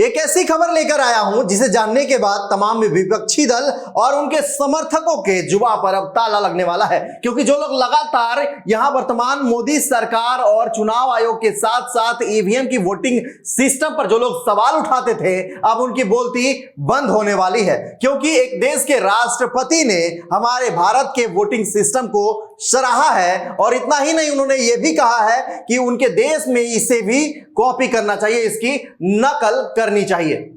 एक ऐसी खबर लेकर आया हूं जिसे जानने के बाद तमाम विपक्षी दल और उनके समर्थकों के जुबान पर अब ताला लगने वाला है, क्योंकि जो लोग लगातार यहां वर्तमान मोदी सरकार और चुनाव आयोग के साथ साथ ईवीएम की वोटिंग सिस्टम पर जो लोग सवाल उठाते थे, अब उनकी बोलती बंद होने वाली है। क्योंकि एक देश के राष्ट्रपति ने हमारे भारत के वोटिंग सिस्टम को सराहा है, और इतना ही नहीं, उन्होंने यह भी कहा है कि उनके देश में इसे भी कॉपी करना चाहिए, इसकी नकल करनी चाहिए।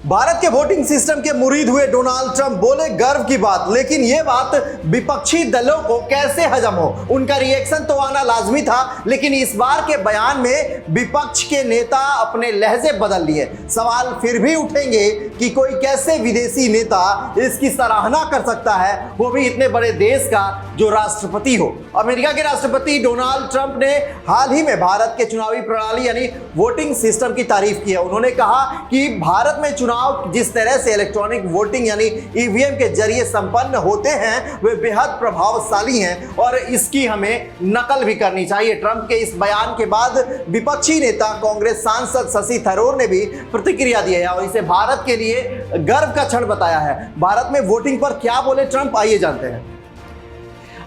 भारत के वोटिंग सिस्टम के मुरीद हुए डोनाल्ड ट्रंप बोले गर्व की बात, लेकिन यह बात विपक्षी दलों को कैसे हजम हो, उनका रिएक्शन तो आना लाजमी था। लेकिन इस बार के बयान में विपक्ष के नेता अपने लहजे बदल लिए। सवाल फिर भी उठेंगे कि कोई कैसे विदेशी नेता इसकी सराहना कर सकता है, वो भी इतने बड़े देश का जो राष्ट्रपति हो। अमेरिका के राष्ट्रपति डोनाल्ड ट्रंप ने हाल ही में भारत के चुनावी प्रणाली यानी वोटिंग सिस्टम की तारीफ की है। उन्होंने कहा कि भारत में चुनाव जिस तरह से इलेक्ट्रॉनिक वोटिंग यानी ईवीएम के जरिए संपन्न होते हैं वे बेहद प्रभावशाली हैं और इसकी हमें नकल भी करनी चाहिए। ट्रंप के इस बयान के बाद विपक्षी नेता कांग्रेस सांसद शशि थरूर ने भी प्रतिक्रिया दी है और इसे भारत के लिए गर्व का क्षण बताया है। भारत में वोटिंग पर क्या बोले ट्रंप, आइए जानते हैं।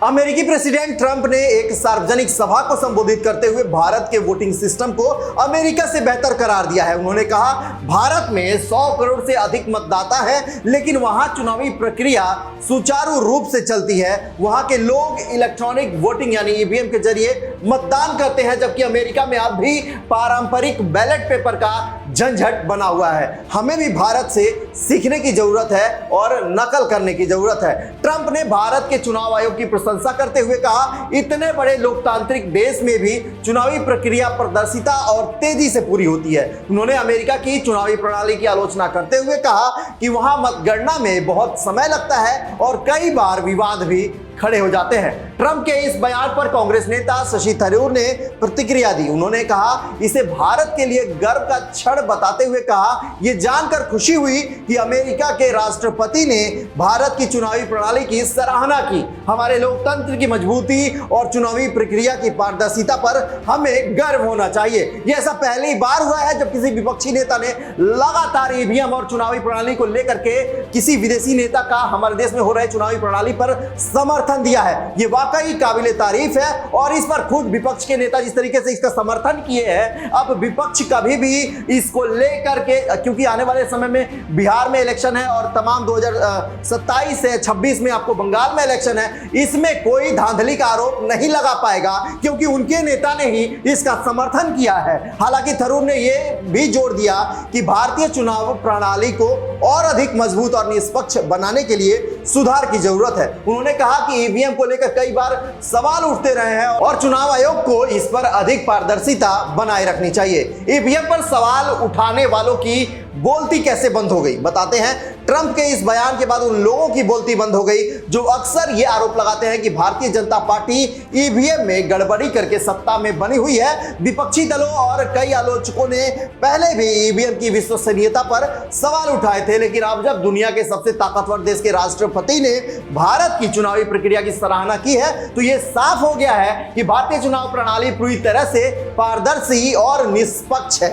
अमेरिकी प्रेसिडेंट ट्रंप ने एक सार्वजनिक सभा को संबोधित करते हुए भारत के वोटिंग सिस्टम को अमेरिका से बेहतर करार दिया है। उन्होंने कहा, भारत में 100 करोड़ से अधिक मतदाता है, लेकिन वहां चुनावी प्रक्रिया सुचारू रूप से चलती है। वहां के लोग इलेक्ट्रॉनिक वोटिंग यानी ईवीएम के जरिए मतदान करते हैं, जबकि अमेरिका में अब भी पारंपरिक बैलेट पेपर का झंझट बना हुआ है। हमें भी भारत से सीखने की जरूरत है और नकल करने की जरूरत है। ट्रंप ने भारत के चुनाव आयोग की प्रशंसा करते हुए कहा, इतने बड़े लोकतांत्रिक देश में भी चुनावी प्रक्रिया पारदर्शिता और तेजी से पूरी होती है। उन्होंने अमेरिका की चुनावी प्रणाली की आलोचना करते हुए कहा कि वहां मतगणना में बहुत समय लगता है और कई बार विवाद भी खड़े हो जाते हैं। ट्रंप के इस बयान पर कांग्रेस नेता शशि थरूर ने प्रतिक्रिया दी। उन्होंने कहा, इसे भारत के लिए गर्व का क्षण बताते हुए कहा, यह जानकर खुशी हुई कि अमेरिका के राष्ट्रपति ने भारत की चुनावी प्रणाली की सराहना की। हमारे लोकतंत्र की मजबूती और चुनावी प्रक्रिया की पारदर्शिता पर हमें गर्व होना चाहिए। यह ऐसा पहली बार हुआ है जब किसी विपक्षी नेता ने लगातार ईवीएम और चुनावी प्रणाली को लेकर के किसी विदेशी नेता का हमारे देश में हो रहे चुनावी प्रणाली पर समर्थन दिया है। यह वाकई काबिले तारीफ है और इस पर खुद विपक्ष के नेता जिस तरीके से इसका समर्थन किए हैं, अब विपक्ष कभी भी इसको लेकर के, क्योंकि आने वाले समय में बिहार में इलेक्शन है और तमाम 2027 से 26 में आपको बंगाल में इलेक्शन है, इसमें कोई धांधली का आरोप नहीं लगा पाएगा क्योंकि उनके नेता ने ही इसका समर्थन किया है। हालांकि थरूर ने यह भी जोड़ दिया कि भारतीय चुनाव प्रणाली को और अधिक मजबूत और निष्पक्ष बनाने के लिए सुधार की जरूरत है। उन्होंने कहा कि ईवीएम को लेकर कई बार सवाल उठते रहे हैं और चुनाव आयोग को इस पर अधिक पारदर्शिता बनाए रखनी चाहिए। ईवीएम पर सवाल उठाने वालों की बोलती कैसे बंद हो गई, बताते हैं। ट्रंप के इस बयान के बाद उन लोगों की बोलती बंद हो गई जो अक्सर ये आरोप लगाते हैं कि भारतीय जनता पार्टी ईवीएम में गड़बड़ी करके सत्ता में बनी हुई है। विपक्षी दलों और कई आलोचकों ने पहले भी ईवीएम की विश्वसनीयता पर सवाल उठाए थे, लेकिन अब जब दुनिया के सबसे ताकतवर देश के राष्ट्रपति ने भारत की चुनावी प्रक्रिया की सराहना की है तो यह साफ हो गया है कि भारतीय चुनाव प्रणाली पूरी तरह से पारदर्शी और निष्पक्ष है।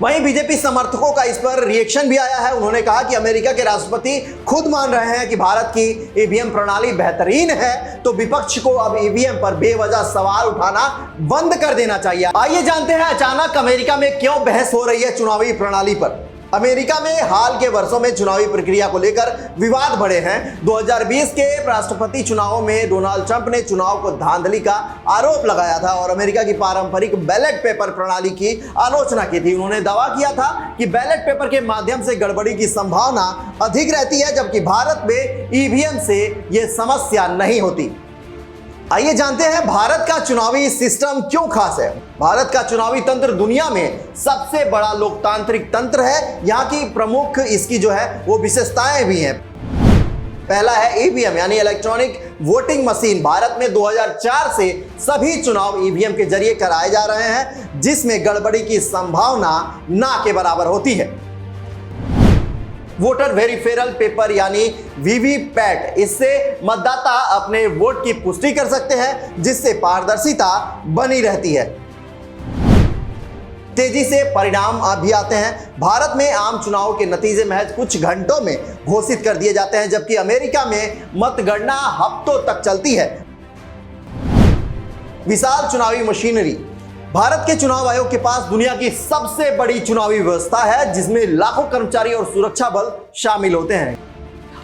वहीं बीजेपी समर्थकों का इस पर रिएक्शन भी आया है। उन्होंने कहा कि अमेरिका के राष्ट्रपति खुद मान रहे हैं कि भारत की ईवीएम प्रणाली बेहतरीन है, तो विपक्ष को अब ईवीएम पर बेवजह सवाल उठाना बंद कर देना चाहिए। आइए जानते हैं अचानक अमेरिका में क्यों बहस हो रही है चुनावी प्रणाली पर। अमेरिका में हाल के वर्षों में चुनावी प्रक्रिया को लेकर विवाद बढ़े हैं। 2020 के राष्ट्रपति चुनावों में डोनाल्ड ट्रंप ने चुनाव को धांधली का आरोप लगाया था और अमेरिका की पारंपरिक बैलेट पेपर प्रणाली की आलोचना की थी। उन्होंने दावा किया था कि बैलेट पेपर के माध्यम से गड़बड़ी की संभावना अधिक रहती है, जबकि भारत में ईवीएम से यह समस्या नहीं होती। आइए जानते हैं भारत का चुनावी सिस्टम क्यों खास है। भारत का चुनावी तंत्र दुनिया में सबसे बड़ा लोकतांत्रिक तंत्र है। यहाँ की प्रमुख इसकी जो है वो विशेषताएं भी हैं। पहला है ईवीएम यानी इलेक्ट्रॉनिक वोटिंग मशीन। भारत में 2004 से सभी चुनाव ईवीएम के जरिए कराए जा रहे हैं, जिसमें गड़बड़ी की संभावना ना के बराबर होती है। वोटर वेरिफेरल पेपर यानी वीवीपैट, इससे मतदाता अपने वोट की पुष्टि कर सकते हैं, जिससे पारदर्शिता बनी रहती है। तेजी से परिणाम भी आते हैं। भारत में आम चुनाव के नतीजे महज कुछ घंटों में घोषित कर दिए जाते हैं, जबकि अमेरिका में मतगणना हफ्तों तक चलती है। विशाल चुनावी मशीनरी। भारत के चुनाव आयोग के पास दुनिया की सबसे बड़ी चुनावी व्यवस्था है, जिसमें लाखों कर्मचारी और सुरक्षा बल शामिल होते हैं।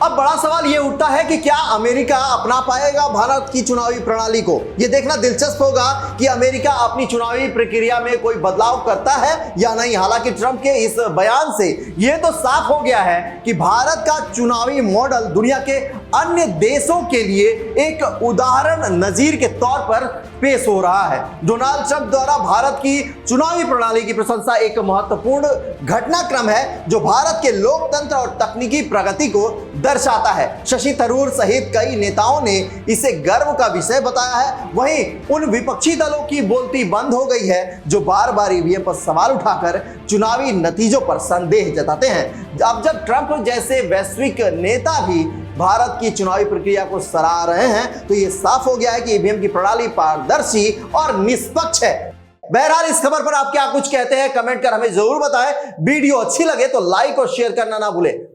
अब बड़ा सवाल यह उठता है कि क्या अमेरिका अपना पाएगा भारत की चुनावी प्रणाली को? यह देखना दिलचस्प होगा कि अमेरिका अपनी चुनावी प्रक्रिया में कोई बदलाव करता है या नहीं। हालांकि ट्रंप के इस बयान से यह तो साफ हो गया है कि भारत का चुनावी मॉडल दुनिया के अन्य देशों के लिए एक उदाहरण नजीर के तौर पर पेश हो रहा है। डोनाल्ड ट्रंप द्वारा भारत की चुनावी प्रणाली की प्रशंसा एक महत्वपूर्ण घटनाक्रम है, जो भारत के लोकतंत्र और तकनीकी प्रगति को दर्शाता है। शशि थरूर सहित कई नेताओं ने इसे गर्व का विषय बताया है। वहीं उन विपक्षी दलों की बोलती बंद हो गई है जो बार बार ईवीएम पर सवाल उठाकर चुनावी नतीजों पर संदेह जताते हैं। अब जब ट्रंप जैसे वैश्विक नेता भी भारत की चुनावी प्रक्रिया को सराह रहे हैं, तो यह साफ हो गया है कि ईवीएम की प्रणाली पारदर्शी और निष्पक्ष है। बहरहाल इस खबर पर आप क्या कुछ कहते हैं, कमेंट कर हमें जरूर बताएं। वीडियो अच्छी लगे तो लाइक और शेयर करना ना भूलें।